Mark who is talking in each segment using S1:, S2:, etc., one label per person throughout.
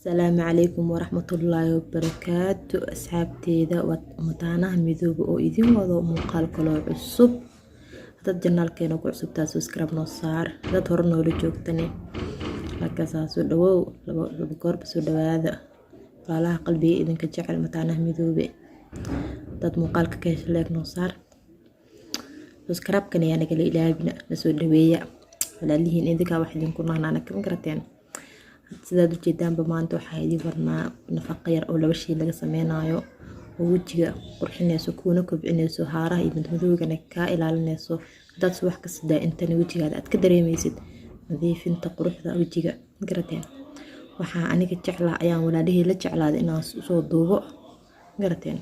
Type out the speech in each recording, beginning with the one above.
S1: السلام عليكم ورحمة الله وبركاته أصحابتي ذا ومتعناها مذوب وإذن وضو مقال كلو عصب هذا الجنال كينو كعصب تاسو سكراب نصار هذا تهرنو لجوكتني هكذا سودو لبقرب سودو هذا قالها قلبي إذن كجعل متعناها مذوبي هذا مقال كيش لك نصار سكراب كان يعني قال إلهي بنا نسودو ويا ولا ليهن إذا واحد كنا هنا كم قرتين sidaad ujeedaanba maanta waxaa idin warnaa nafaqo yar oo laba shay laga sameynayo oo wajiga qurxinayso kuna kobcinayso haaraha iyo madmadowgana ka ilaalinayso hadaad wax ka sidaa intana wajigaada aad ka dareemaysid nadiifinta quruxda wajiga garateen waxaa aniga jeclaa ayaan walaalihii la jeclaaday inaan soo duubo garateen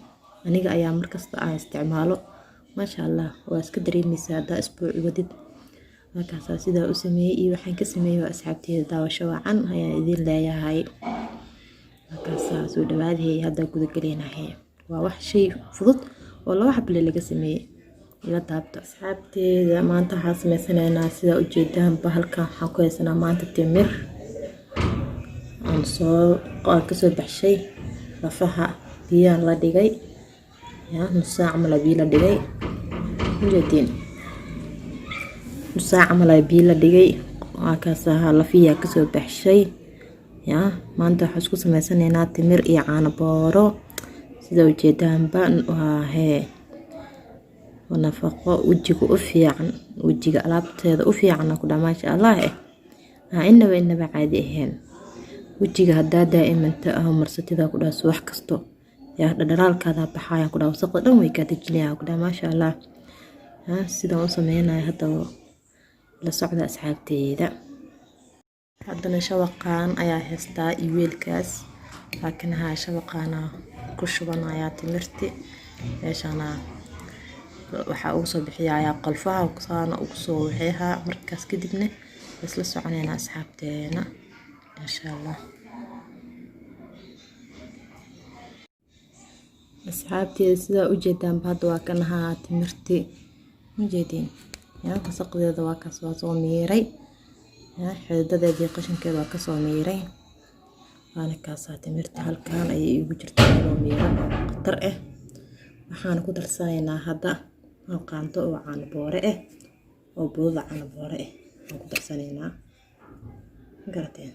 S1: aniga ayaa markasta aan isticmaalo maasha Allah waa iska dareemaysaa hadaa isbuuc wadid markaas sida u sameeyay iyo waxaan ka sameeyay asxaabteeda daawasho wacan ayaa idin leeyahay markaas soo dhawaadhay hadda guda galeenahay waa wax shay fudud oo laba xable laga sameeyay ila taabto asxaabteeda maanta waxaan sameysanaynaa sida u jeedaan bahalka waxaan ku haysanaa maanta timir aan ka soo baxshay lafaha biyaan la dhigay nus saac ma la biyo la dhigay ujeedin saac ma la biyo la dhigay waakaas lafiya ka soo baxshay maanta waxaan isku sameysanaynaa timir iyo caano booro sida u jeedaanba waa nafaqo wajiga u fiican wajiga alaabteeda u fiican ku dhamaa insha Allah inaba caadi ahayn wajiga hadaa daa'imanta marsatida ku dhaas wax kasto dhadhalaalkaada baxayaan ku dhaw wasaqda dhan way ka dajinayaan ku dhamaa insha Allah sida u sameeynaay hadda la socda asxaabteeda haddana shabaqaan ayaa heystaa iweelkaas laakiin shabaqaana ku shubanaya timirti meeshana waxa uu soo bixiyaa qalfaha saana ugu soo waxeeha markaas kadibna isla soconeena asxaabteena insha Allah asxaabteeda sida u jeedaan baad waa kanaha timirti ujeedin wasaqdeeda waa kaas waa soo miiray xididadeedii qashinkeeda waa ka soo miiray waana kaas timirta halkaan ayay ugu jirtaa oo miiran qatar waxaan ku darsanaynaa hadda qaanto oo caano boore oo buuda caano boore aan ku darsanaynaa garateen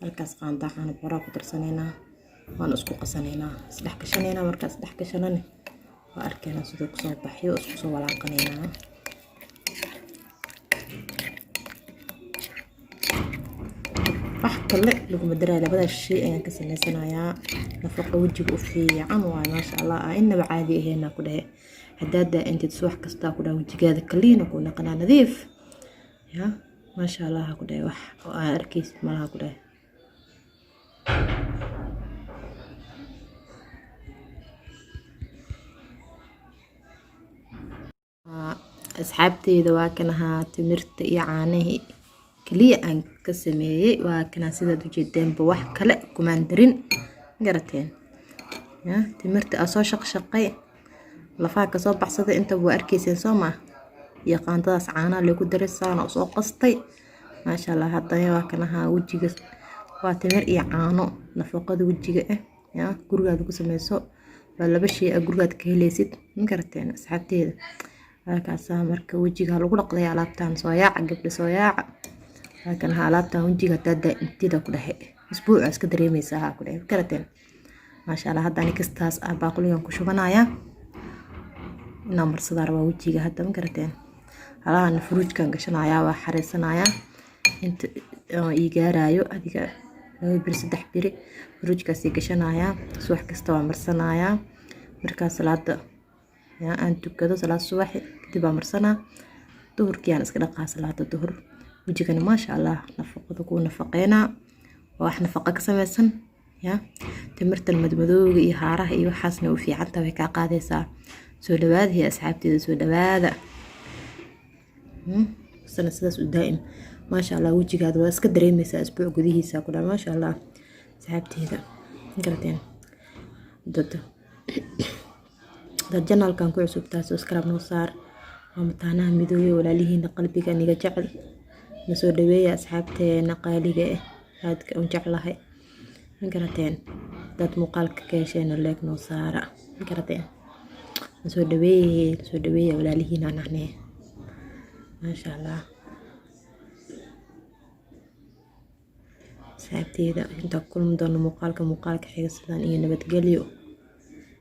S1: halkaas qaanta caano boore ku darsanaynaa waan isku qasanaynaa isdhex gashanaynaa markaas isdhex gashanana arkayna sidoo ku soo baxyo isku soo walaaqanaynaa wax kale lagu madaray labada shay ayaan ka sameysanayaa nafaqo wajiga u fiican waa maasha Allah inaba caadi aheena ku dhahay hadaada intid wax kasta ku dhaw wajigaada kaliina ku naqana nadiif maasha Allah ku dhahay wax oo arkaysid malaha ku dhahay asxaabteeda waa kanaha timirta iyo caanaha kaliya aan ka sameeyay waa kana sida u jeedeenba wax kale kumaan darin garateen timirta soo shaqay lafaha ka soo baxsaday inta waa arkayseen Soomaa iyo qaandadaas caanaha lagu daray saana soo qastay maasha Allah hadda waa kanaha wajiga waa timir iyo caano nafaqada wajiga gurigaada ku sameyso waa laba shay gurigaada ka helaysid garateen asxaabteeda halkaas marka wajiga lagu dhaqday alaabtan soo yaaca gabdha soo yaaca halkan alaabtan wajiga tada intida ku dhahay isbuuc iska dareemaysaa ku dhahay garateen maasha Allah hadda kastaas baaquligan ku shubanaya ina marsada raba wajiga hadda garateen halahan furuujkan gashanaya waa xareesanaya inta ii gaarayo adiga 2 bir 3 bir furuujkaas gashanaya subax kasta waa marsanaya markaas salaada aan tukado salaad subax kadib marsana duhurkiyaan iska dhaqaa salaada duhur wajigana maasha Allah nafaqada ku nafaqeena wax nafaqa ka sameysan timirtan madmadowga iyo haaraha iyo waxaasna u fiican tahay ka qaadaysaa soo dhawaad hay asxaabteeda soo dhawaada sana sidaas u daa'im maasha Allah wajigaada waa iska dareemaysaa isbuuc gudihiisa ku dhan maasha Allah asxaabteeda garateen dad janalkan ku cusub taas subscribe noo saar ومتعناها مدوية ولا ليه قلبك أني جعل nasoo dhaweeya asxaabteena qaaliga ah aadka u jeclahay ma garateen dad muuqaalka ka hesheen leeg noo saara ma garateen nasoo dhaweeya walaalihiina nahne maasha allah asxaabteeda inta kulmi doono muuqaalka xiga sidaan iyo nabadgelyo.